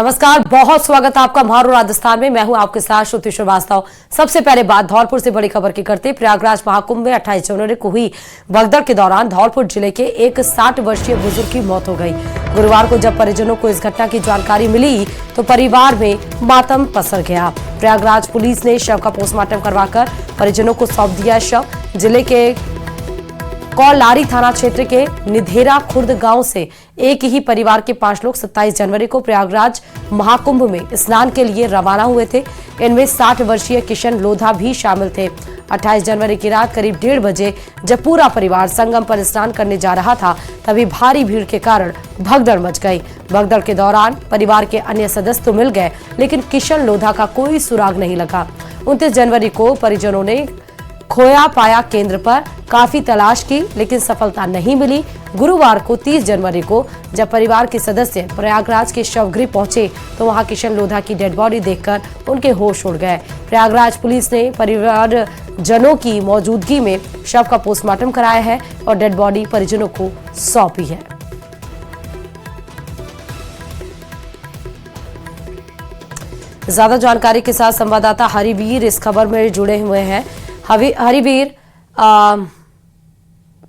नमस्कार, बहुत स्वागत है आपका महारू राजस्थान में। मैं हूं आपके साथ श्रुति श्रीवास्तव। सबसे पहले बात धौलपुर से बड़ी खबर की करते। प्रयागराज महाकुंभ में 28 जनवरी को हुई भगदड़ के दौरान धौलपुर जिले के एक 60 वर्षीय बुजुर्ग की मौत हो गई। गुरुवार को जब परिजनों को इस घटना की जानकारी मिली तो परिवार में मातम पसर गया। प्रयागराज पुलिस ने शव का पोस्टमार्टम करवाकर परिजनों को सौंप दिया। शव जिले के कौलारी थाना क्षेत्र के निधेरा खुर्द गांव से एक ही परिवार के 5 लोग 27 जनवरी को प्रयागराज महाकुंभ में स्नान के लिए रवाना हुए थे। इनमें 60 वर्षीय किशन लोधा भी शामिल थे। 28 जनवरी की रात करीब 1:30 बजे जब पूरा परिवार संगम पर स्नान करने जा रहा था तभी भारी भीड़ के कारण भगदड़ मच गई। भगदड़ के दौरान परिवार के अन्य सदस्य तो मिल गए, लेकिन किशन लोधा का कोई सुराग नहीं लगा। 29 जनवरी को परिजनों ने खोया पाया केंद्र पर काफी तलाश की, लेकिन सफलता नहीं मिली। गुरुवार को 30 जनवरी को जब परिवार के सदस्य प्रयागराज के शवगृह पहुंचे तो वहां किशन लोधा की डेड बॉडी देखकर उनके होश उड़ गए। प्रयागराज पुलिस ने परिवारजनों की मौजूदगी में शव का पोस्टमार्टम कराया है और डेड बॉडी परिजनों को सौंपी है। ज्यादा जानकारी के साथ संवाददाता हरिवीर इस खबर में जुड़े हुए हैं। हरिवीर,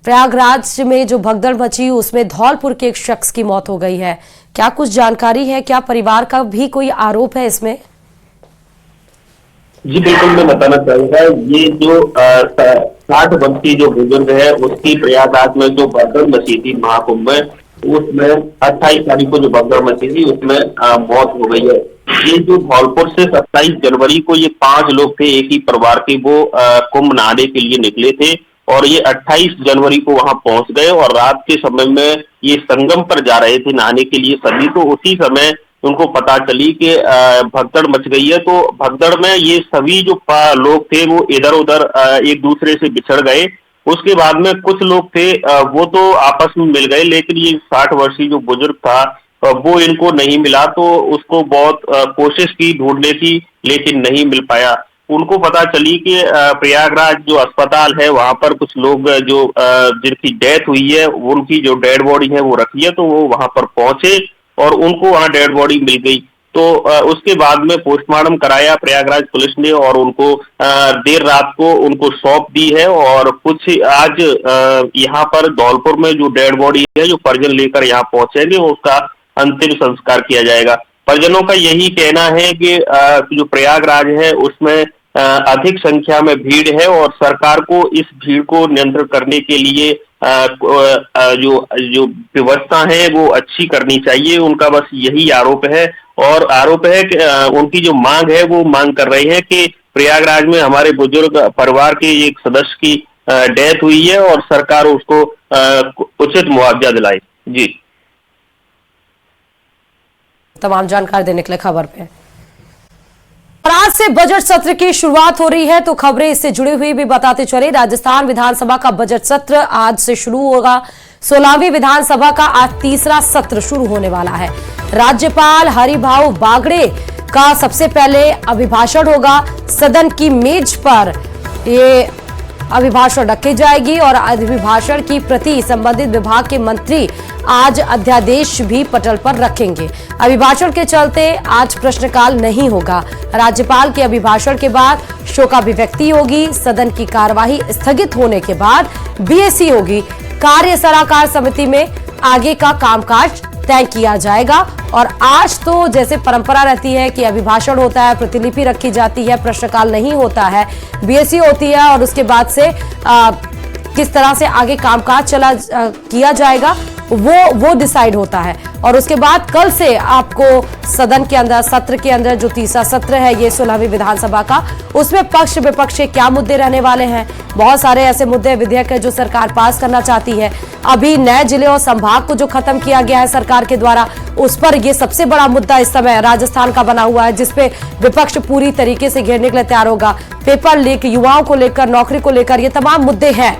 प्रयागराज में जो भगदड़ मची उसमें धौलपुर के एक शख्स की मौत हो गई है। क्या कुछ जानकारी है? क्या परिवार का भी कोई आरोप है इसमें? जी बिल्कुल, मैं बताना चाहूंगा, ये जो 60 वर्षीय जो बुजुर्ग है उसकी प्रयागराज में जो भगदड़ मची थी महाकुंभ में, उसमें 28 तारीख को जो भगदड़ मची थी उसमें मौत हो गई है। ये जो धौलपुर से 27 जनवरी को ये 5 लोग थे एक ही परिवार के, वो कुंभ नहाने के लिए निकले थे और ये 28 जनवरी को वहां पहुंच गए और रात के समय में ये संगम पर जा रहे थे नहाने के लिए सभी। तो उसी समय उनको पता चली कि भगदड़ मच गई है। तो भगदड़ में ये सभी जो लोग थे वो इधर उधर एक दूसरे से बिछड़ गए। उसके बाद में कुछ लोग थे वो तो आपस में मिल गए, लेकिन ये 60 वर्षीय जो बुजुर्ग था वो इनको नहीं मिला। तो उसको बहुत कोशिश की ढूंढने की, लेकिन नहीं मिल पाया। उनको पता चली कि प्रयागराज जो अस्पताल है वहां पर कुछ लोग जो जिनकी डेथ हुई है उनकी जो डेड बॉडी है वो रखी है। तो वो वहां पर पहुंचे और उनको वहां डेड बॉडी मिल गई। तो उसके बाद में पोस्टमार्टम कराया प्रयागराज पुलिस ने और उनको देर रात को उनको सौंप दी है। और कुछ आज यहाँ पर धौलपुर में जो डेड बॉडी है जो परिजन लेकर यहाँ पहुंचेंगे उसका अंतिम संस्कार किया जाएगा। परिजनों का यही कहना है कि जो प्रयागराज है उसमें अधिक संख्या में भीड़ है और सरकार को इस भीड़ को नियंत्रण करने के लिए जो व्यवस्था है वो अच्छी करनी चाहिए। उनका बस यही आरोप है और आरोप है कि उनकी जो मांग है वो मांग कर रहे हैं कि प्रयागराज में हमारे बुजुर्ग परिवार के एक सदस्य की डेथ हुई है और सरकार उसको उचित मुआवजा दिलाए। जी, तमाम जानकारी देने के लिए खबर पे। और आज से बजट सत्र की शुरुआत हो रही है तो खबरें इससे जुड़ी हुई भी बताते चले। राजस्थान विधानसभा का बजट सत्र आज से शुरू होगा। 16वीं विधानसभा का आज तीसरा सत्र शुरू होने वाला है। राज्यपाल हरिभाऊ बागड़े का सबसे पहले अभिभाषण होगा। सदन की मेज पर ये अभिभाषण रखी जाएगी और अभिभाषण की प्रति संबंधित विभाग के मंत्री आज अध्यादेश भी पटल पर रखेंगे। अभिभाषण के चलते आज प्रश्नकाल नहीं होगा। राज्यपाल के अभिभाषण के बाद शोकाभिव्यक्ति होगी। सदन की कार्यवाही स्थगित होने के बाद बीएसी होगी। कार्य सलाहकार समिति में आगे का कामकाज तय किया जाएगा। और आज तो जैसे परंपरा रहती है कि अभिभाषण होता है, प्रतिलिपि रखी जाती है, प्रश्नकाल नहीं होता है, बीएससी होती है और उसके बाद से किस तरह से आगे कामकाज किया जाएगा वो डिसाइड होता है। और उसके बाद कल से आपको सदन के अंदर सत्र के अंदर जो तीसरा सत्र है ये 16वीं विधानसभा का, उसमें पक्ष विपक्ष के क्या मुद्दे रहने वाले हैं। बहुत सारे ऐसे मुद्दे विधेयक है जो सरकार पास करना चाहती है। अभी नए जिले और संभाग को जो खत्म किया गया है सरकार के द्वारा, उस पर ये सबसे बड़ा मुद्दा इस समय राजस्थान का बना हुआ है, जिसपे विपक्ष पूरी तरीके से घेरने के लिए तैयार होगा। पेपर लीक, युवाओं को लेकर, नौकरी को लेकर, ये तमाम मुद्दे हैं।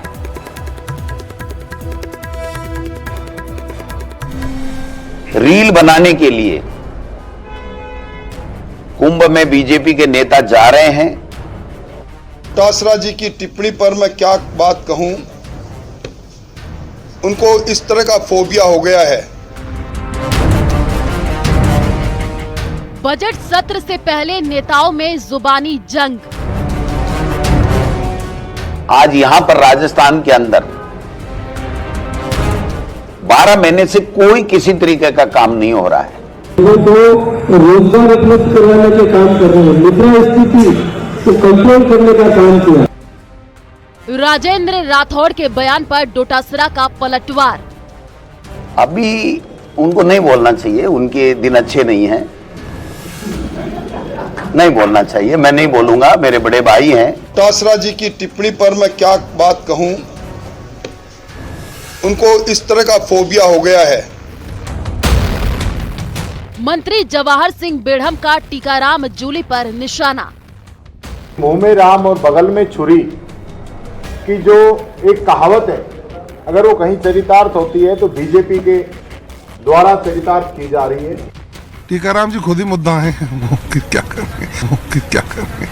रील बनाने के लिए कुंभ में बीजेपी के नेता जा रहे हैं। डोटासरा जी की टिप्पणी पर मैं क्या बात कहूं, उनको इस तरह का फोबिया हो गया है बजट सत्र से पहले नेताओं में जुबानी जंग। आज यहां पर राजस्थान के अंदर 12 महीने से कोई किसी तरीके का काम नहीं हो रहा है। लोगों को रोजगार उपलब्ध करवाने के काम कर रहे हैं, मुद्रास्फीति को कंट्रोल करने का काम किया। राजेंद्र राठौड़ के बयान पर डोटासरा का पलटवार। अभी उनको नहीं बोलना चाहिए, उनके दिन अच्छे नहीं हैं, नहीं बोलना चाहिए। मैं नहीं बोलूंगा, मेरे बड़े भाई हैं। डोटासरा जी की टिप्पणी पर मैं क्या बात कहूं, उनको इस तरह का फोबिया हो गया है। मंत्री जवाहर सिंह बेढ़म का टीकाराम जूली पर निशाना। मुंह में राम और बगल में छुरी की जो एक कहावत है, अगर वो कहीं चरितार्थ होती है तो बीजेपी के द्वारा चरितार्थ की जा रही है। टीकाराम जी खुद ही मुद्दा है, क्या करेंगे।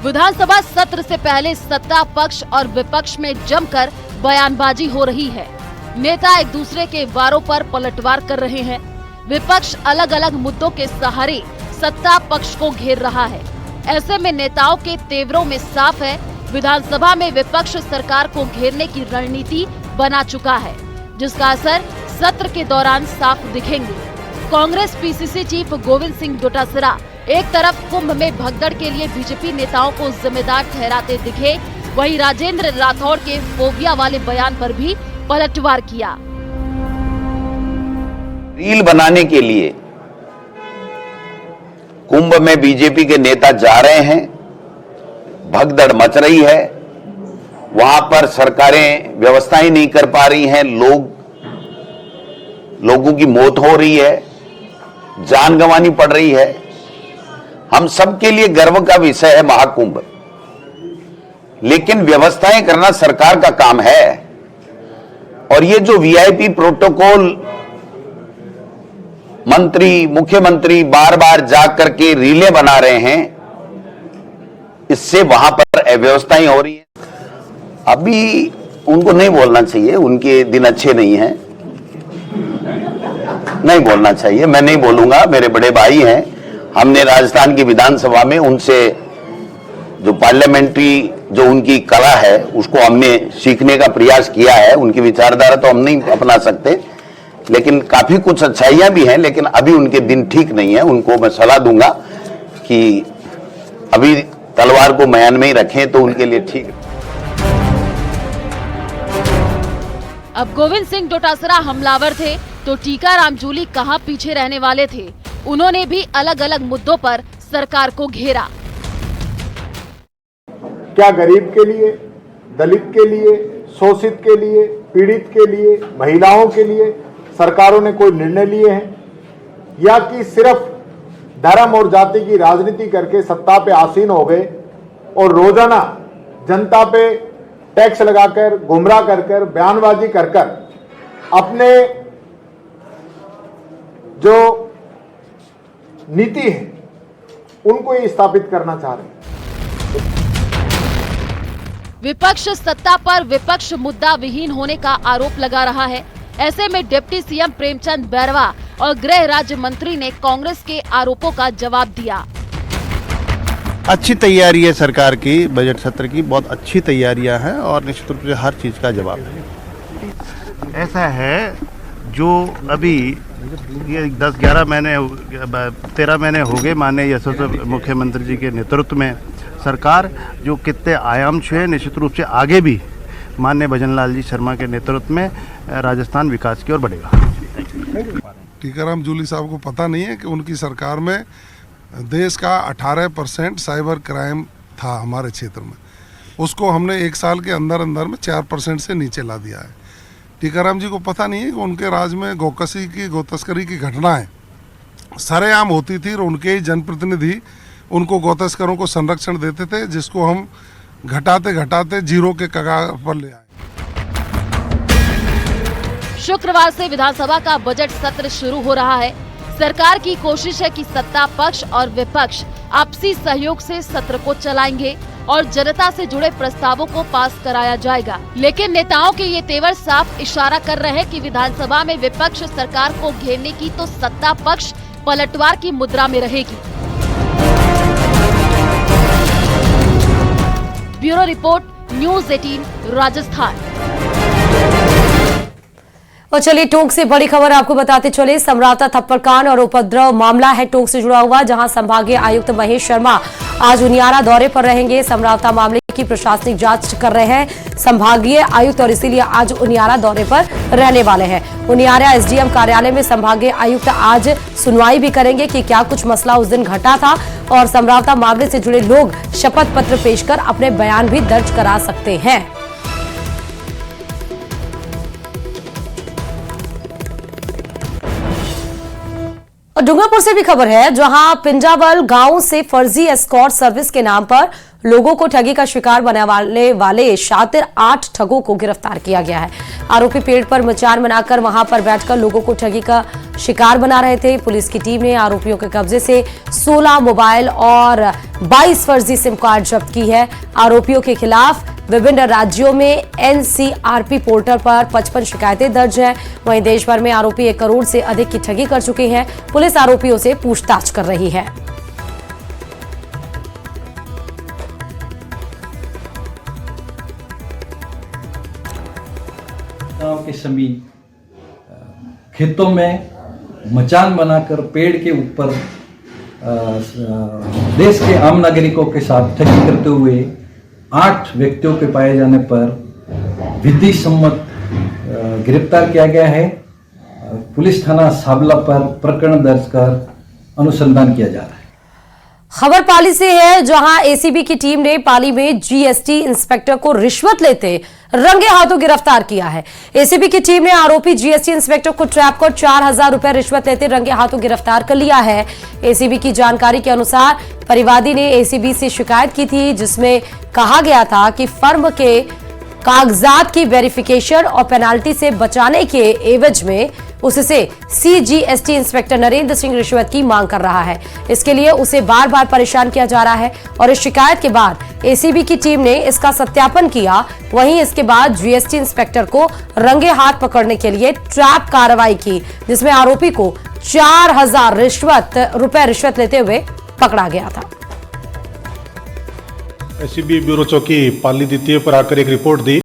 विधानसभा सत्र से पहले सत्ता पक्ष और विपक्ष में जमकर बयानबाजी हो रही है। नेता एक दूसरे के वारों पर पलटवार कर रहे हैं। विपक्ष अलग अलग मुद्दों के सहारे सत्ता पक्ष को घेर रहा है। ऐसे में नेताओं के तेवरों में साफ है, विधानसभा में विपक्ष सरकार को घेरने की रणनीति बना चुका है, जिसका असर सत्र के दौरान साफ दिखेंगे। कांग्रेस पीसीसी चीफ गोविंद सिंह डोटासरा एक तरफ कुंभ में भगदड़ के लिए बीजेपी नेताओं को जिम्मेदार ठहराते दिखे, वहीं राजेंद्र राठौड़ के फोबिया वाले बयान पर भी पलटवार किया। रील बनाने के लिए कुंभ में बीजेपी के नेता जा रहे हैं, भगदड़ मच रही है, वहां पर सरकारें व्यवस्थाएं नहीं कर पा रही हैं, लोगों की मौत हो रही है, जान गंवानी पड़ रही है। हम सबके लिए गर्व का विषय है महाकुंभ, लेकिन व्यवस्थाएं करना सरकार का काम है। और ये जो वीआईपी प्रोटोकॉल मंत्री, मुख्यमंत्री बार बार जा करके रीलें बना रहे हैं, इससे वहां पर अव्यवस्थाएं हो रही हैं। अभी उनको नहीं बोलना चाहिए, उनके दिन अच्छे नहीं हैं, नहीं बोलना चाहिए। मैं नहीं बोलूंगा, मेरे बड़े भाई हैं। हमने राजस्थान की विधानसभा में उनसे जो पार्लियामेंट्री जो उनकी कला है उसको हमने सीखने का प्रयास किया है। उनकी विचारधारा तो हम नहीं अपना सकते, लेकिन काफी कुछ अच्छाइयां भी हैं, लेकिन अभी उनके दिन ठीक नहीं है। उनको मैं सलाह दूंगा कि अभी तलवार को म्यान में ही रखें तो उनके लिए ठीक है। अब गोविंद सिंह डोटासरा हमलावर थे तो टीकाराम जूली कहां पीछे रहने वाले थे। उन्होंने भी अलग अलग मुद्दों पर सरकार को घेरा। क्या गरीब के लिए, दलित के लिए, शोषित के लिए, पीड़ित के लिए, महिलाओं के लिए सरकारों ने कोई निर्णय लिए हैं, या कि सिर्फ धर्म और जाति की राजनीति करके सत्ता पे आसीन हो गए और रोजाना जनता पे टैक्स लगाकर, गुमराह कर कर, बयानबाजी कर कर अपने जो नीति है उनको ही स्थापित करना चाह रहे हैं। विपक्ष सत्ता पर विपक्ष मुद्दा विहीन होने का आरोप लगा रहा है। ऐसे में डिप्टी सीएम प्रेमचंद बैरवा और गृह राज्य मंत्री ने कांग्रेस के आरोपों का जवाब दिया। अच्छी तैयारी है सरकार की, बजट सत्र की बहुत अच्छी तैयारियां हैं और निश्चित रूप से हर चीज का जवाब है। ऐसा है जो अभी ये 10-11 महीने 13 महीने हो गए माननीय यशस्वी मुख्यमंत्री जी के नेतृत्व में सरकार जो कितने आयाम छुए, निश्चित रूप से आगे भी माननीय भजनलाल जी शर्मा के नेतृत्व में राजस्थान विकास की ओर बढ़ेगा। टीकाराम जूली साहब को पता नहीं है कि उनकी सरकार में देश का 18% साइबर क्राइम था हमारे क्षेत्र में, उसको हमने 1 साल के अंदर अंदर में 4% से नीचे ला दिया है। टीकाराम जी को पता नहीं है कि उनके राज में गोतस्करी की घटनाएं सरेआम होती थी और उनके ही जनप्रतिनिधि उनको गोतस्करों को संरक्षण देते थे, जिसको हम घटाते घटाते जीरो के कगार पर ले आए। शुक्रवार से विधानसभा का बजट सत्र शुरू हो रहा है। सरकार की कोशिश है कि सत्ता पक्ष और विपक्ष आपसी सहयोग से सत्र को चलाएंगे और जनता से जुड़े प्रस्तावों को पास कराया जाएगा। लेकिन नेताओं के ये तेवर साफ इशारा कर रहे हैं कि विधानसभा में विपक्ष सरकार को घेरने की तो सत्ता पक्ष पलटवार की मुद्रा में रहेगी। Bureau report, news 18 Rajasthan. और चलिए टोंक से बड़ी खबर आपको बताते चले। समरावता थप्पड़कांड और उपद्रव मामला है टोंक से जुड़ा हुआ, जहां संभागीय आयुक्त महेश शर्मा आज उनियारा दौरे पर रहेंगे। समरावता मामले की प्रशासनिक जांच कर रहे हैं संभागीय आयुक्त और इसीलिए आज उनियारा दौरे पर रहने वाले हैं। उनियारा एसडीएम कार्यालय में संभागीय आयुक्त आज सुनवाई भी करेंगे कि क्या कुछ मसला उस दिन घटा था और समरावता मामले से जुड़े लोग शपथ पत्र पेश कर अपने बयान भी दर्ज करा सकते हैं। और डूंगरपुर से भी खबर है, जहां पिंजावल गांव से फर्जी एस्कॉर्ट सर्विस के नाम पर लोगों को ठगी का शिकार बनाने वाले शातिर 8 ठगों को गिरफ्तार किया गया है। आरोपी पेड़ पर मचान बनाकर वहां पर बैठकर लोगों को ठगी का शिकार बना रहे थे। पुलिस की टीम ने आरोपियों के कब्जे से 16 मोबाइल और 22 फर्जी सिम कार्ड जब्त की है। आरोपियों के खिलाफ विभिन्न राज्यों में एनसीआरपी पोर्टल पर 55 शिकायतें दर्ज हैं। वहीं देश भर में आरोपी 1 करोड़ से अधिक की ठगी कर चुके हैं। पुलिस आरोपियों से पूछताछ कर रही है। गांव के समीप खेतों में मचान बनाकर पेड़ के ऊपर देश के आम नागरिकों के साथ ठगी करते हुए 8 व्यक्तियों के पाए जाने पर विधि सम्मत गिरफ्तार किया गया है। पुलिस थाना साबला पर प्रकरण दर्ज कर अनुसंधान किया जा रहा है। खबर पाली से है, जहां एसीबी की टीम ने पाली में जीएसटी इंस्पेक्टर को रिश्वत लेते रंगे हाथों गिरफ्तार किया है। एसीबी की टीम ने आरोपी जीएसटी इंस्पेक्टर को ट्रैप कर 4000 रुपए रिश्वत लेते रंगे हाथों गिरफ्तार कर लिया है। एसीबी की जानकारी के अनुसार परिवादी ने एसीबी से शिकायत की थी, जिसमें कहा गया था कि फर्म के कागजात की वेरिफिकेशन और पेनाल्टी से बचाने के एवज में उससे सीजीएसटी इंस्पेक्टर नरेंद्र सिंह रिश्वत की मांग कर रहा है। इसके लिए उसे बार बार परेशान किया जा रहा है और इस शिकायत के बाद एसीबी की टीम ने इसका सत्यापन किया। वहीं इसके बाद जीएसटी इंस्पेक्टर को रंगे हाथ पकड़ने के लिए ट्रैप कार्रवाई की, जिसमें आरोपी को 4000 रुपए रिश्वत लेते हुए पकड़ा गया था। एसीबी ब्यूरो चौकी पाली द्वितीय पर आकर एक रिपोर्ट दी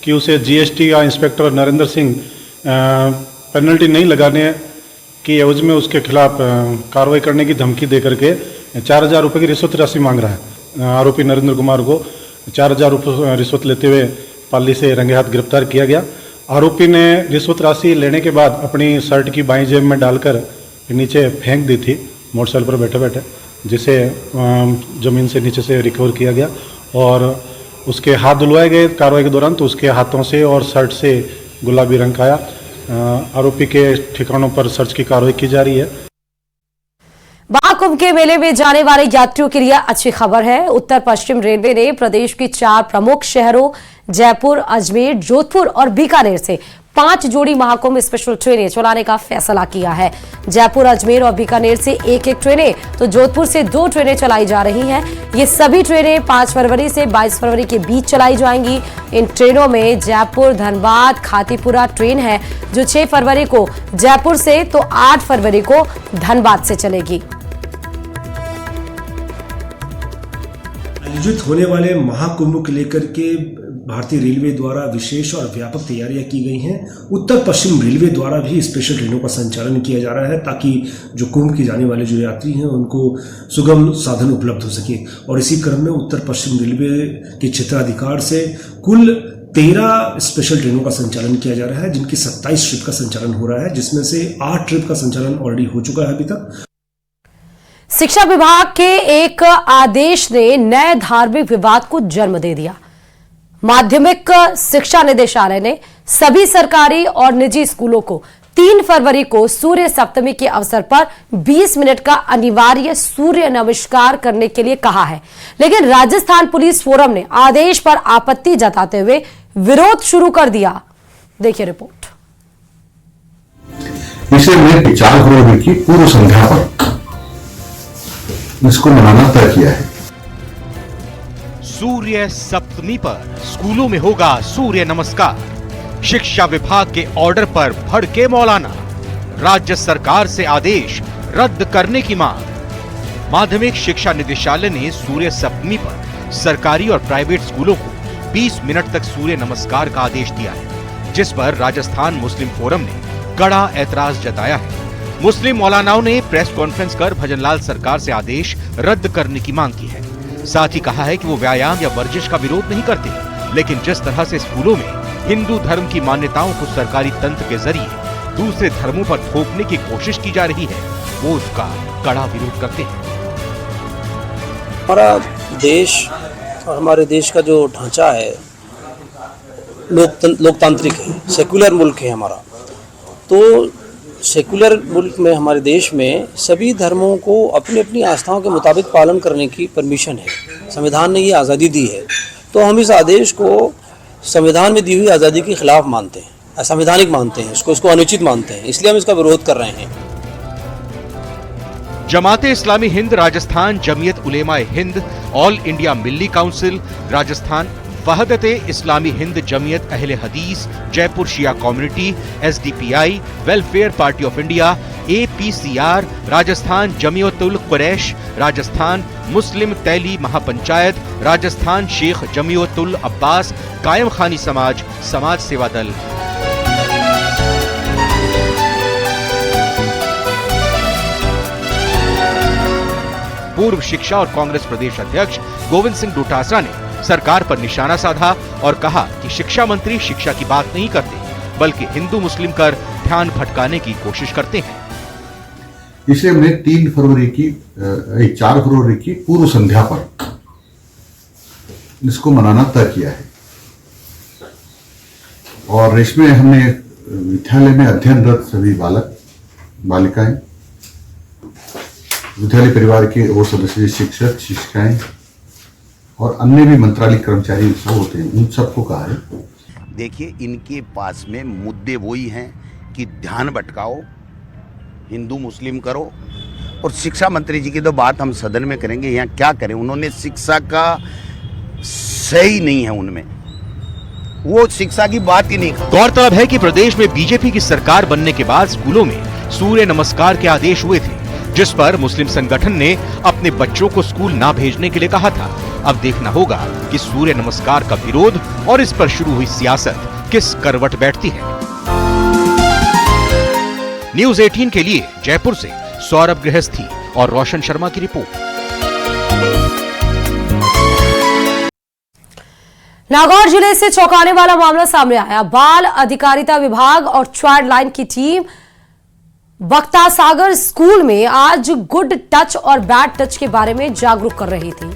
कि उसे जीएसटी का इंस्पेक्टर नरेंद्र सिंह पेनल्टी नहीं लगाने की एवज में उसके खिलाफ कार्रवाई करने की धमकी दे करके 4000 रुपये की रिश्वत राशि मांग रहा है। आरोपी नरेंद्र कुमार को 4000 रुपये रिश्वत लेते हुए पाली से रंगे हाथ गिरफ्तार किया गया। आरोपी ने रिश्वत राशि लेने के बाद अपनी शर्ट की बाईं जेब में डालकर नीचे फेंक दी थी मोटरसाइकिल पर बैठे बैठे, जिसे ज़मीन से नीचे से रिकवर किया गया और उसके हाथ धुलवाए गए कार्रवाई के दौरान, तो उसके हाथों से और शर्ट से गुलाबी रंग का आया। आरोपी के ठिकानों पर सर्च की कार्रवाई की जा रही है। महाकुंभ के मेले में जाने वाले यात्रियों के लिए अच्छी खबर है। उत्तर पश्चिम रेलवे ने प्रदेश की 4 प्रमुख शहरों जयपुर, अजमेर, जोधपुर और बीकानेर से 5 जोड़ी महाकुंभ स्पेशल ट्रेनें चलाने का फैसला किया है। जयपुर, अजमेर और बीकानेर से 1-1 ट्रेनें तो जोधपुर से 2 ट्रेनें चलाई जा रही हैं। ये सभी ट्रेनें 5 फरवरी से 22 फरवरी के बीच चलाई जाएंगी। इन ट्रेनों में जयपुर धनबाद खातीपुरा ट्रेन है, जो 6 फरवरी को जयपुर से तो 8 फरवरी को धनबाद से चलेगी। आयोजित होने वाले महाकुंभ को लेकर के भारतीय रेलवे द्वारा विशेष और व्यापक तैयारियां की गई हैं। उत्तर पश्चिम रेलवे द्वारा भी स्पेशल ट्रेनों का संचालन किया जा रहा है, ताकि जो कुंभ की जाने वाले जो यात्री हैं उनको सुगम साधन उपलब्ध हो सके। और इसी क्रम में उत्तर पश्चिम रेलवे के क्षेत्राधिकार से कुल 13 स्पेशल ट्रेनों का संचालन किया जा रहा है, जिनकी 27 ट्रिप का संचालन हो रहा है, जिसमें से 8 ट्रिप का संचालन ऑलरेडी हो चुका है अभी तक। शिक्षा विभाग के एक आदेश ने नए धार्मिक विवाद को जन्म दे दिया। माध्यमिक शिक्षा निदेशालय ने सभी सरकारी और निजी स्कूलों को 3 फरवरी को सूर्य सप्तमी के अवसर पर 20 मिनट का अनिवार्य सूर्य नमस्कार करने के लिए कहा है, लेकिन राजस्थान पुलिस फोरम ने आदेश पर आपत्ति जताते हुए विरोध शुरू कर दिया। देखिए रिपोर्ट। इसे मैं 4 फरवरी की पूर्व संध्या पर इसको मनाना तय किया है। सूर्य सप्तमी पर स्कूलों में होगा सूर्य नमस्कार। शिक्षा विभाग के ऑर्डर पर भड़के मौलाना। राज्य सरकार से आदेश रद्द करने की मांग। माध्यमिक शिक्षा निदेशालय ने सूर्य सप्तमी पर सरकारी और प्राइवेट स्कूलों को 20 मिनट तक सूर्य नमस्कार का आदेश दिया है, जिस पर राजस्थान मुस्लिम फोरम ने कड़ा ऐतराज जताया है। मुस्लिम मौलानाओं ने प्रेस कॉन्फ्रेंस कर भजनलाल सरकार से आदेश रद्द करने की मांग की है। साथ ही कहा है कि वो व्यायाम या वर्जिश का विरोध नहीं करते, लेकिन जिस तरह से स्कूलों में हिंदू धर्म की मान्यताओं को सरकारी तंत्र के जरिए दूसरे धर्मों पर थोपने की कोशिश की जा रही है, वो उसका कड़ा विरोध करते हैं। हमारा देश और हमारे देश का जो ढांचा है लोकतांत्रिक है, सेकुलर मुल्क है हमारा। तो सेकुलर मुल्क में, हमारे देश में सभी धर्मों को अपनी अपनी आस्थाओं के मुताबिक पालन करने की परमिशन है। संविधान ने ये आज़ादी दी है, तो हम इस आदेश को संविधान में दी हुई आज़ादी के खिलाफ मानते हैं, असंवैधानिक मानते हैं, इसको अनुचित मानते हैं, इसलिए हम इसका विरोध कर रहे हैं। Jamaate Islami Hind Rajasthan, Jamiat Ulema Hind, all India Milli council Rajasthan, Wahdate Islami Hind, Jamiat Ahle Hadees, Jaipur Shia community, SDPI, welfare party of India, APCR Rajasthan, Jamiatul Quraish Rajasthan, Muslim Teli Mahapanchayat Rajasthan, Sheikh Jamiatul Abbas, Qaim Khani समाज, समाज सेवा दल। पूर्व शिक्षा और कांग्रेस प्रदेश अध्यक्ष गोविंद सिंह डोटासरा ने सरकार पर निशाना साधा और कहा कि शिक्षा मंत्री शिक्षा की बात नहीं करते, बल्कि हिंदू मुस्लिम कर ध्यान भटकाने की कोशिश करते हैं। इसलिए हमने 4 फरवरी की पूर्व संध्या पर इसको मनाना तय किया है। और इसमें हमने विद्यालय में अध्ययनरत सभी बालक बालिकाएं, विद्यालय परिवार के और सदस्य, शिक्षक शिक्षिकाएं और अन्य भी मंत्रालय कर्मचारी सब होते हैं, उन सबको कहा है। देखिए, इनके पास में मुद्दे वही हैं कि ध्यान भटकाओ, हिंदू मुस्लिम करो, और शिक्षा मंत्री जी की तो बात हम सदन में करेंगे, यहाँ क्या करें। उन्होंने शिक्षा का सही नहीं है, उनमें वो शिक्षा की बात ही नहीं। गौरतलब है कि प्रदेश में बीजेपी की सरकार बनने के बाद स्कूलों में सूर्य नमस्कार के आदेश हुए थे, जिस पर मुस्लिम संगठन ने अपने बच्चों को स्कूल ना भेजने के लिए कहा था। अब देखना होगा कि सूर्य नमस्कार का विरोध और इस पर शुरू हुई सियासत किस करवट बैठती है। न्यूज़ 18 के लिए जयपुर से सौरभ गृहस्थी और रोशन शर्मा की रिपोर्ट। नागौर जिले से चौंकाने वाला मामला सामने आया। बाल अधिकारिता विभाग और चाइल्ड लाइन की टीम बख्ता सागर स्कूल में आज गुड टच और बैड टच के बारे में जागरूक कर रही थी।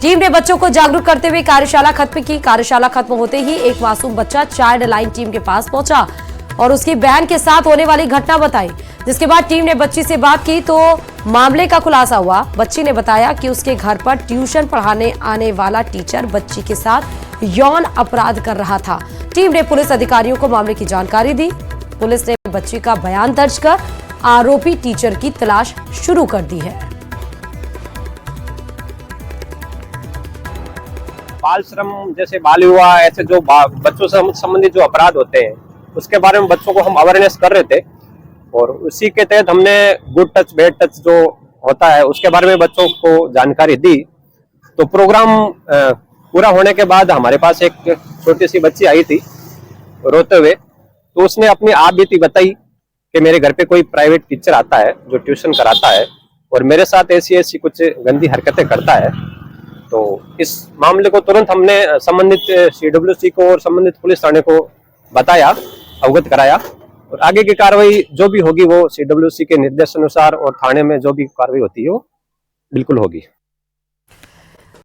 टीम ने बच्चों को जागरूक करते हुए कार्यशाला खत्म की। कार्यशाला खत्म होते ही एक मासूम बच्चा चाइल्ड लाइन टीम के पास पहुंचा और उसकी बहन के साथ होने वाली घटना बताई, जिसके बाद टीम ने बच्ची से बात की तो मामले का खुलासा हुआ। बच्ची ने बताया कि उसके घर पर ट्यूशन पढ़ाने आने वाला टीचर बच्ची के साथ यौन अपराध कर रहा था। टीम ने पुलिस अधिकारियों को मामले की जानकारी दी। पुलिस ने बच्ची का बयान दर्ज कर आरोपी टीचर की तलाश शुरू कर दी है। बाल श्रम जैसे बाल विवाह, ऐसे जो बच्चों से संबंधित जो अपराध होते हैं उसके बारे में बच्चों को हम अवेयरनेस कर रहे थे, और उसी के तहत हमने गुड टच बैड टच जो होता है उसके बारे में बच्चों को जानकारी दी। तो प्रोग्राम पूरा होने के बाद हमारे पास एक छोटी सी बच्ची आई थी रोते हुए, तो उसने अपनी आप बीती बताई कि मेरे घर पे कोई प्राइवेट टीचर आता है जो ट्यूशन कराता है और मेरे साथ ऐसी ऐसी कुछ गंदी हरकतें करता है। तो इस मामले को तुरंत हमने संबंधित CWC को और संबंधित पुलिस थाने को बताया, अवगत कराया, और आगे की कार्रवाई जो भी होगी वो CWC के निर्देशानुसार और थाने में जो भी कार्रवाई होती है वो बिल्कुल होगी।